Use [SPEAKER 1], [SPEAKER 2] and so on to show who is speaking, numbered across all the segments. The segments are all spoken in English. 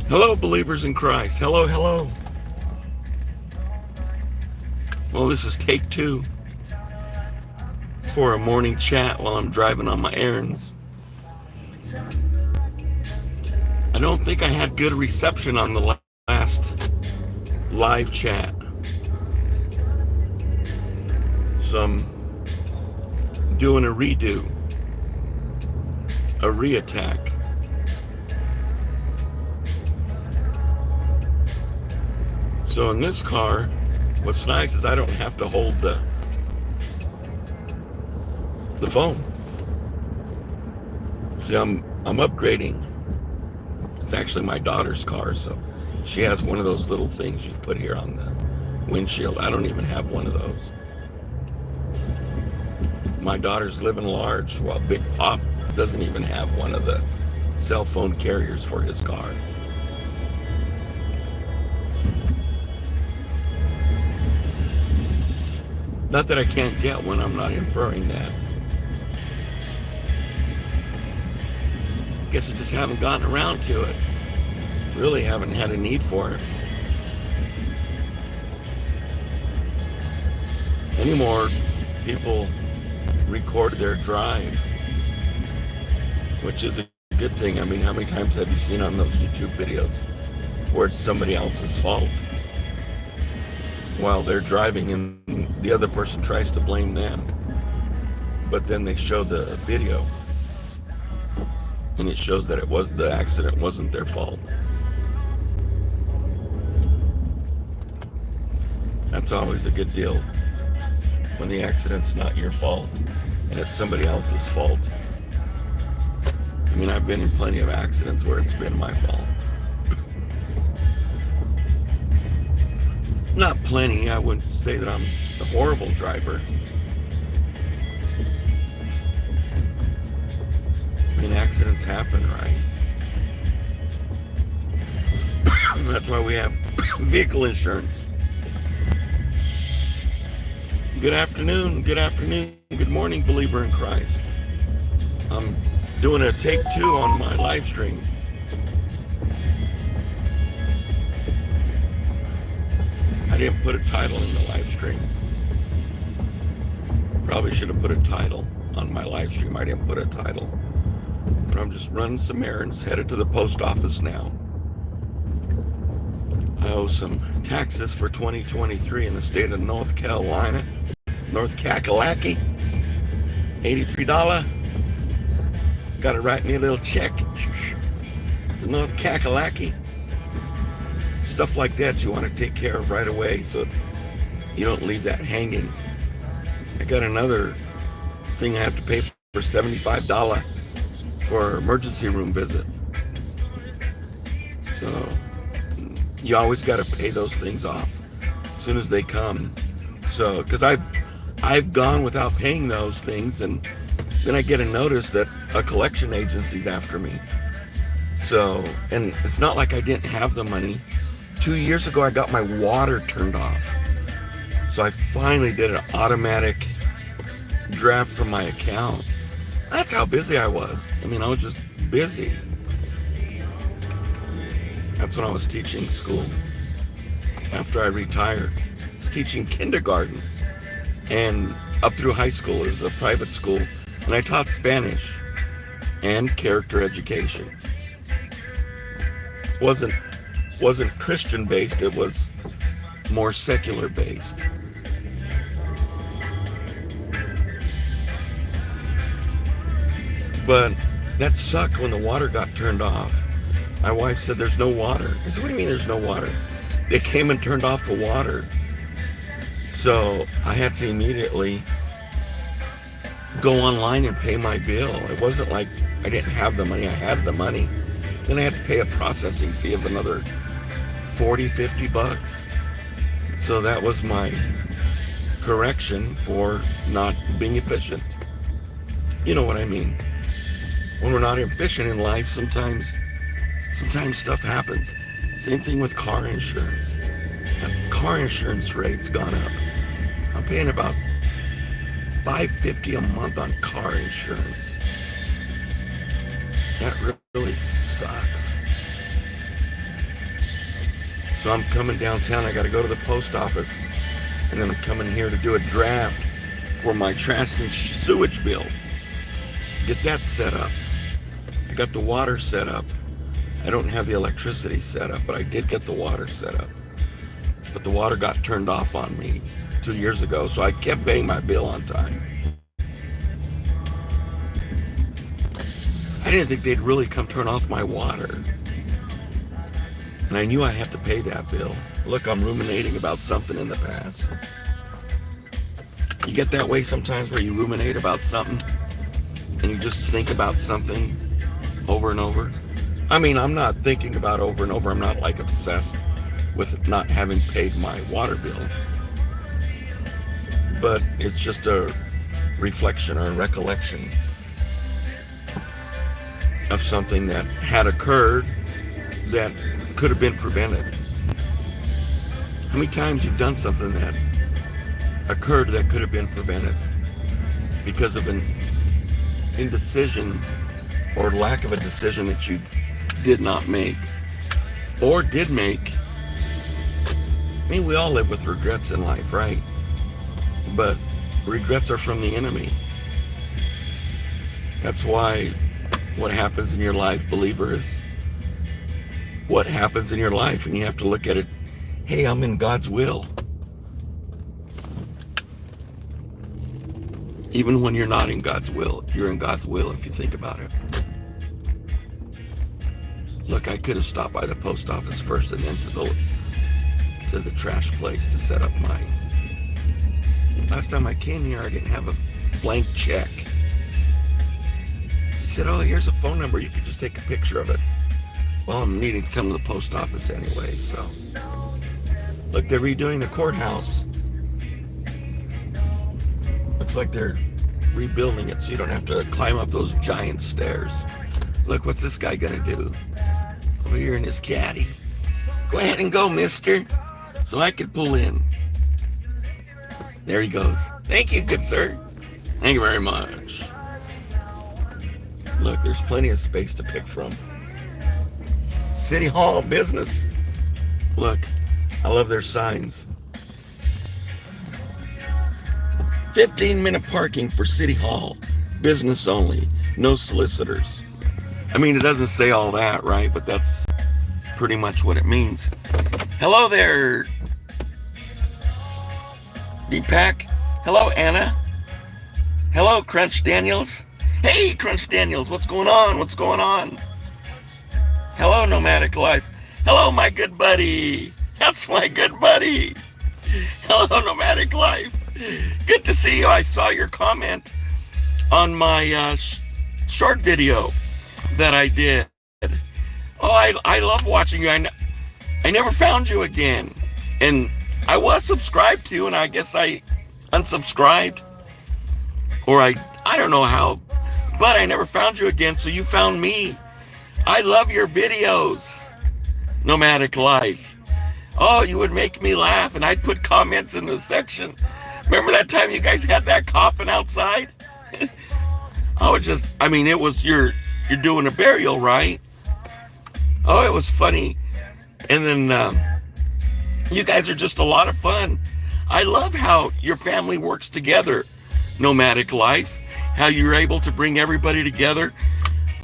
[SPEAKER 1] Hello, believers in Christ. Hello, hello. Well, this is take two for a morning chat while I'm driving on my errands. I don't think I had good reception on the last live chat. So I'm doing a redo, a re-attack. So in this car, what's nice is I don't have to hold the phone. See, I'm upgrading. It's actually my daughter's car, so she has one of those little things you put here on the windshield. I don't even have one of those. My daughter's living large, while Big Pop doesn't even have one of the cell phone carriers for his car. Not that I can't get one, I'm not inferring that. Guess I just haven't gotten around to it. Really haven't had a need for it. Anymore, people record their drive, which is a good thing. I mean, how many times have you seen on those YouTube videos where it's somebody else's fault while they're driving and the other person tries to blame them, but then they show the video and it shows that the accident wasn't their fault. That's always a good deal when the accident's not your fault and it's somebody else's fault. I mean, I've been in plenty of accidents where it's been my fault. Not plenty. I wouldn't say that I'm a horrible driver. I mean, accidents happen, right? That's why we have vehicle insurance. Good afternoon, good morning, believer in Christ. I'm doing a take two on my live stream. I didn't put a title in the live stream. Probably should have put a title on my live stream. I didn't put a title. But I'm just running some errands, headed to the post office now. I owe some taxes for 2023 in the state of North Carolina. North Kakalaki. $83. Gotta write me a little check to North Kakalaki. Stuff like that you want to take care of right away so you don't leave that hanging. I got another thing I have to pay for $75 for emergency room visit. So you always got to pay those things off as soon as they come. So because I've gone without paying those things, and then I get a notice that a collection agency's after me. So, and it's not like I didn't have the money. 2 years ago, I got my water turned off. So I finally did an automatic draft from my account. That's how busy I was. I mean, I was just busy. That's when I was teaching school. After I retired, I was teaching kindergarten and up through high school. It was a private school. And I taught Spanish and character education. Wasn't Christian based, it was more secular based. But that sucked when the water got turned off. My wife said there's no water. I said, what do you mean there's no water? They came and turned off the water. So I had to immediately go online and pay my bill. It wasn't like I didn't have the money, I had the money. Then I had to pay a processing fee of another $40-50. So that was my correction for not being efficient. You know what I mean? When we're not efficient in life, sometimes stuff happens. Same thing with car insurance. Car insurance rates gone up. I'm paying about $550 a month on car insurance. That really sucks. So I'm coming downtown. I got to go to the post office. And then I'm coming here to do a draft for my trash and sewage bill. Get that set up. I got the water set up. I don't have the electricity set up, but I did get the water set up. But the water got turned off on me 2 years ago, so I kept paying my bill on time. I didn't think they'd really come turn off my water. And I knew I had to pay that bill. Look, I'm ruminating about something in the past. You get that way sometimes where you ruminate about something and you just think about something over and over? I mean, I'm not thinking about over and over. I'm not like obsessed with not having paid my water bill. But it's just a reflection or a recollection of something that had occurred that could have been prevented. How many times you've done something that occurred that could have been prevented because of an indecision or lack of a decision that you did not make or did make? I mean, we all live with regrets in life, right? But regrets are from the enemy. That's why what happens in your life, believer, is what happens in your life, and you have to look at it, hey, I'm in God's will. Even when you're not in God's will, you're in God's will if you think about it. Look, I could have stopped by the post office first and then to the trash place to set up mine. Last time I came here, I didn't have a blank check. He said, oh, here's a phone number. You could just take a picture of it. Well, I'm needing to come to the post office anyway, so. Look, they're redoing the courthouse. Looks like they're rebuilding it so you don't have to climb up those giant stairs. Look, what's this guy gonna do? Over here in his caddy. Go ahead and go, mister, so I can pull in. There he goes. Thank you, good sir. Thank you very much. Look, there's plenty of space to pick from. City Hall business. Look, I love their signs. 15-minute parking for City Hall. Business only. No solicitors. I mean, it doesn't say all that, right? But that's pretty much what it means. Hello there, Deepak. Hello, Anna. Hello, Crunch Daniels. Hey, Crunch Daniels, what's going on? What's going on? Hello, Nomadic Life. Hello, my good buddy. That's my good buddy. Hello, Nomadic Life. Good to see you. I saw your comment on my short video that I did. Oh, I love watching you. I never found you again. And I was subscribed to you, and I guess I unsubscribed. Or I don't know how. But I never found you again, so you found me. I love your videos, Nomadic Life. Oh, you would make me laugh, and I'd put comments in the section. Remember that time you guys had that coffin outside? It was you're doing a burial, right? Oh, it was funny. And then you guys are just a lot of fun. I love how your family works together, Nomadic Life. How you're able to bring everybody together.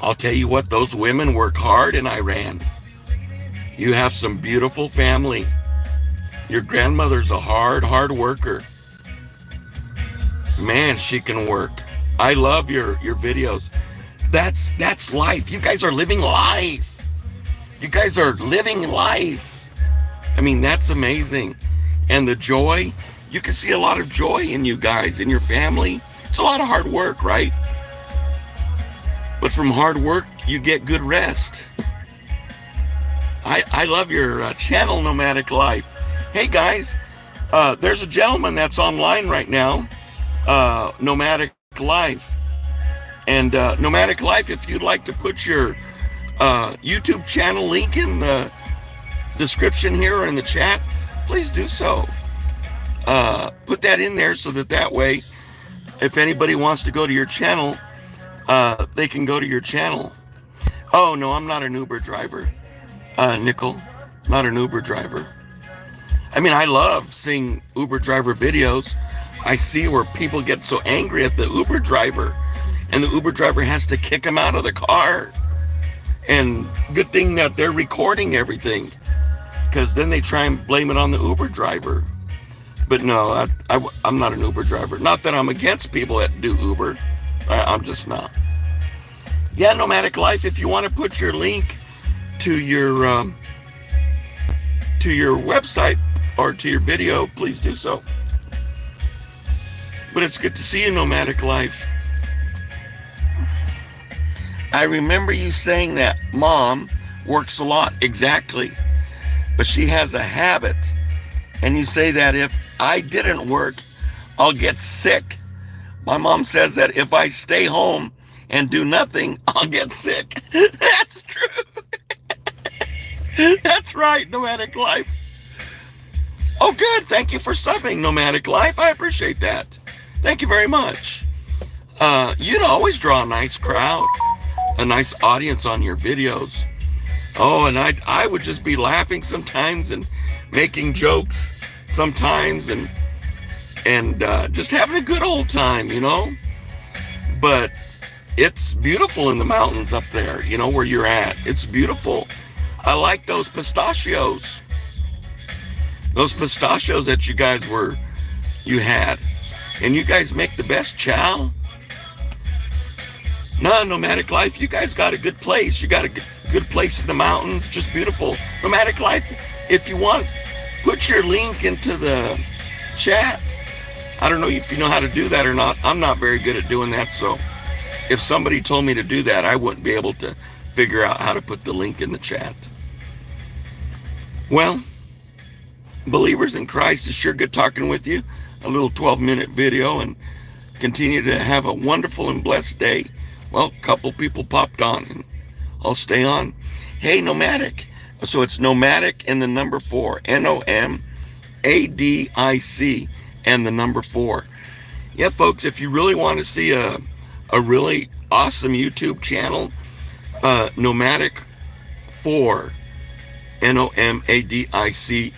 [SPEAKER 1] I'll tell you what, those women work hard in Iran. You have some beautiful family. Your grandmother's a hard worker. Man, she can work. I love your videos. That's life. You guys are living life. You guys are living life. I mean, that's amazing. And the joy, you can see a lot of joy in you guys, in your family. It's a lot of hard work, right? But from hard work, you get good rest. I love your channel, Nomadic Life. Hey guys, there's a gentleman that's online right now, Nomadic Life. And Nomadic Life, if you'd like to put your YouTube channel link in the description here or in the chat, please do so. Put that in there so that way, if anybody wants to go to your channel, they can go to your channel. Oh, no, I'm not an Uber driver, Nickel. Not an Uber driver. I mean, I love seeing Uber driver videos. I see where people get so angry at the Uber driver, and the Uber driver has to kick them out of the car. And good thing that they're recording everything, because then they try and blame it on the Uber driver. But no, I'm not an Uber driver. Not that I'm against people that do Uber. I'm just not. Yeah, Nomadic Life, if you want to put your link to your website or to your video, please do so. But it's good to see you, Nomadic Life. I remember you saying that Mom works a lot. Exactly. But she has a habit. And you say that if I didn't work, I'll get sick. My mom says that if I stay home and do nothing, I'll get sick. That's true. That's right, Nomadic Life. Oh, good. Thank you for subbing, Nomadic Life. I appreciate that. Thank you very much. You'd always draw a nice crowd, a nice audience on your videos. Oh, and I would just be laughing sometimes and making jokes sometimes and just having a good old time, you know. But it's beautiful in the mountains up there, you know, where you're at. It's beautiful. I like those pistachios. Those pistachios that you had. And you guys make the best chow. No, Nomadic Life, you guys got a good place. You got a good place in the mountains, just beautiful. Nomadic Life, if you want, put your link into the chat. I don't know if you know how to do that or not. I'm not very good at doing that, so if somebody told me to do that, I wouldn't be able to figure out how to put the link in the chat. Well, believers in Christ, it's sure good talking with you. A little 12-minute video, and continue to have a wonderful and blessed day. Well, a couple people popped on, and I'll stay on. Hey, Nomadic. So it's Nomadic and the number 4. Nomadic and the number 4. Yeah, folks, if you really want to see a really awesome YouTube channel, Nomadic 4. Nomadic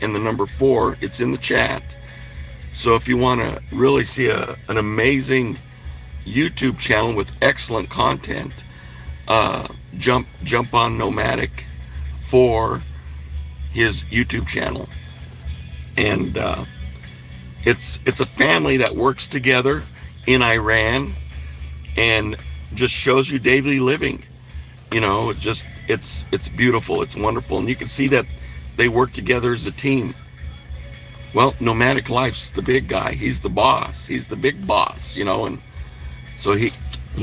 [SPEAKER 1] and the number 4. It's in the chat. So if you want to really see an amazing YouTube channel with excellent content, jump on Nomadic for his YouTube channel. And it's a family that works together in Iran and just shows you daily living. You know, it's beautiful, it's wonderful, and you can see that they work together as a team. Well, Nomadic Life's the big guy. He's the boss. He's the big boss, you know, and so he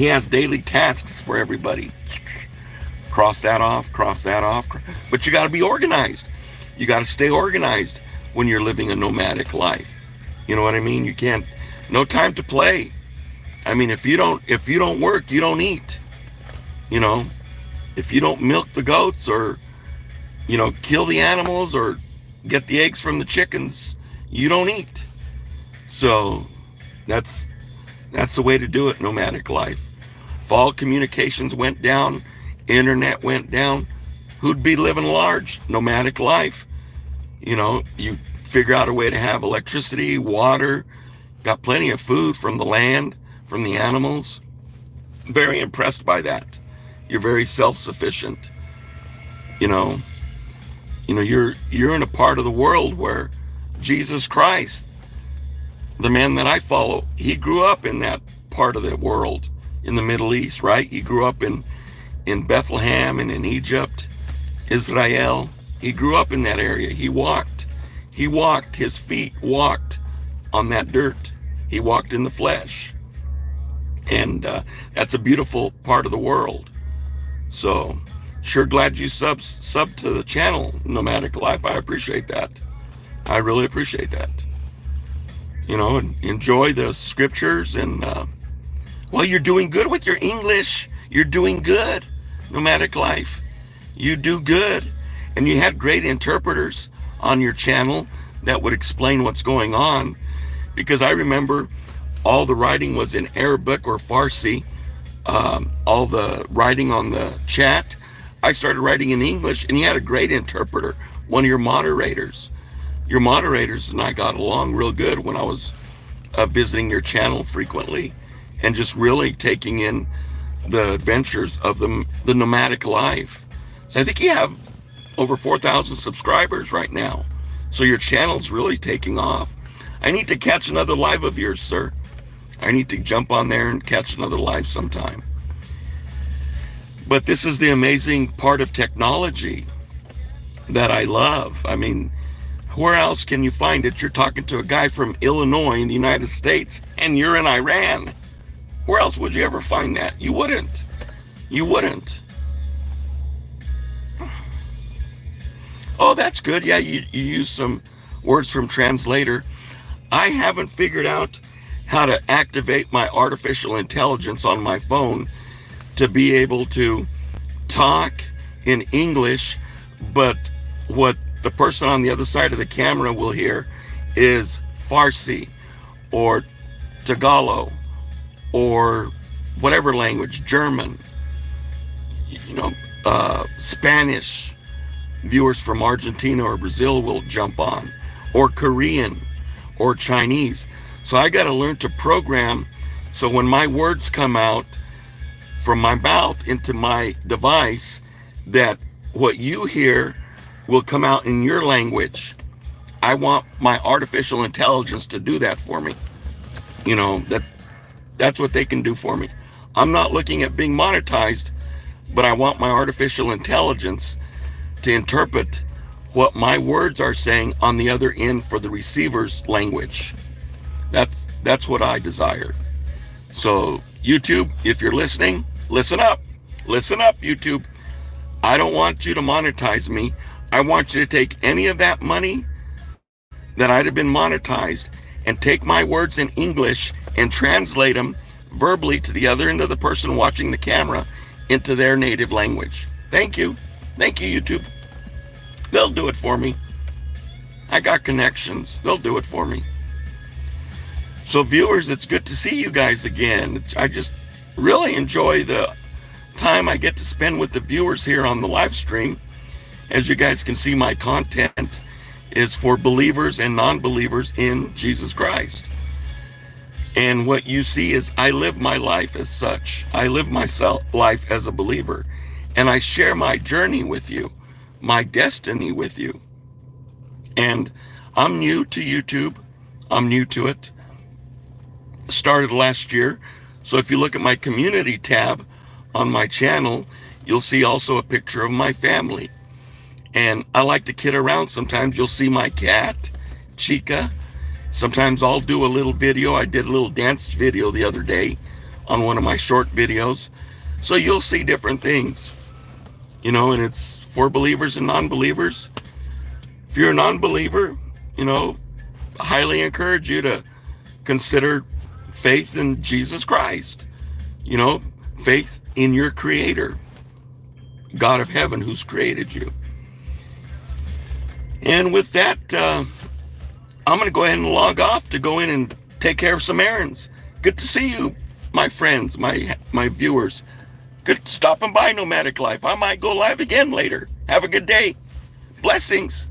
[SPEAKER 1] has daily tasks for everybody. Cross that off, cross that off. But you got to be organized. You got to stay organized when you're living a nomadic life. You know what I mean? You can't, no time to play. I mean, if you don't work, you don't eat. You know, if you don't milk the goats or, you know, kill the animals or get the eggs from the chickens, you don't eat. So that's the way to do it, Nomadic Life. If all communications went down, internet went down, who'd be living large? Nomadic Life. You know, you figure out a way to have electricity, water, got plenty of food from the land, from the animals. Very impressed by that. You're very self-sufficient. You know, you're in a part of the world where Jesus Christ, the man that I follow, he grew up in that part of the world, in the Middle East, right? He grew up in Bethlehem and in Egypt, Israel. He grew up in that area. He walked, his feet walked on that dirt. He walked in the flesh. And that's a beautiful part of the world. So, sure glad you sub to the channel, Nomadic Life. I appreciate that. I really appreciate that. You know, and enjoy the scriptures, and well, you're doing good with your English. You're doing good, Nomadic Life. You do good. And you had great interpreters on your channel that would explain what's going on, because I remember all the writing was in Arabic or Farsi, all the writing on the chat. I started writing in English, and you had a great interpreter one of your moderators. Your moderators and I got along real good when I was visiting your channel frequently and just really taking in the adventures of the nomadic life. So I think you have over 4,000 subscribers right now. So your channel's really taking off. I need to catch another live of yours, sir. I need to jump on there and catch another live sometime. But this is the amazing part of technology that I love. I mean, where else can you find it? You're talking to a guy from Illinois in the United States, and you're in Iran. Where else would you ever find that? You wouldn't. You wouldn't. Oh, that's good. Yeah, you use some words from translator. I haven't figured out how to activate my artificial intelligence on my phone to be able to talk in English, but what the person on the other side of the camera will hear is Farsi or Tagalog or whatever language, German, Spanish. Viewers from Argentina or Brazil will jump on, or Korean or Chinese. So I got to learn to program so when my words come out from my mouth into my device, that what you hear will come out in your language. I want my artificial intelligence to do that for me. That's what they can do for me. I'm not looking at being monetized, but I want my artificial intelligence to interpret what my words are saying on the other end for the receiver's language. That's what I desire. So YouTube, if you're listening, listen up. Listen up, YouTube. I don't want you to monetize me. I want you to take any of that money that I'd have been monetized and take my words in English and translate them verbally to the other end of the person watching the camera into their native language. Thank you. Thank you, YouTube. They'll do it for me. I got connections. They'll do it for me. So viewers, it's good to see you guys again. I just really enjoy the time I get to spend with the viewers here on the live stream. As you guys can see, my content is for believers and non-believers in Jesus Christ. And what you see is I live my life as such. I live my life as a believer. And I share my journey with you, my destiny with you. And I'm new to YouTube. I'm new to it. Started last year. So if you look at my community tab on my channel, you'll see also a picture of my family. And I like to kid around. Sometimes you'll see my cat, Chica. Sometimes I'll do a little video. I did a little dance video the other day on one of my short videos. So you'll see different things, and it's for believers and non-believers. If you're a non-believer, I highly encourage you to consider faith in Jesus Christ, faith in your Creator, God of heaven, who's created you. And with that, I'm going to go ahead and log off to go in and take care of some errands. Good to see you, my friends, my viewers. Good stopping by Nomadic Life. I might go live again later. Have a good day. Blessings.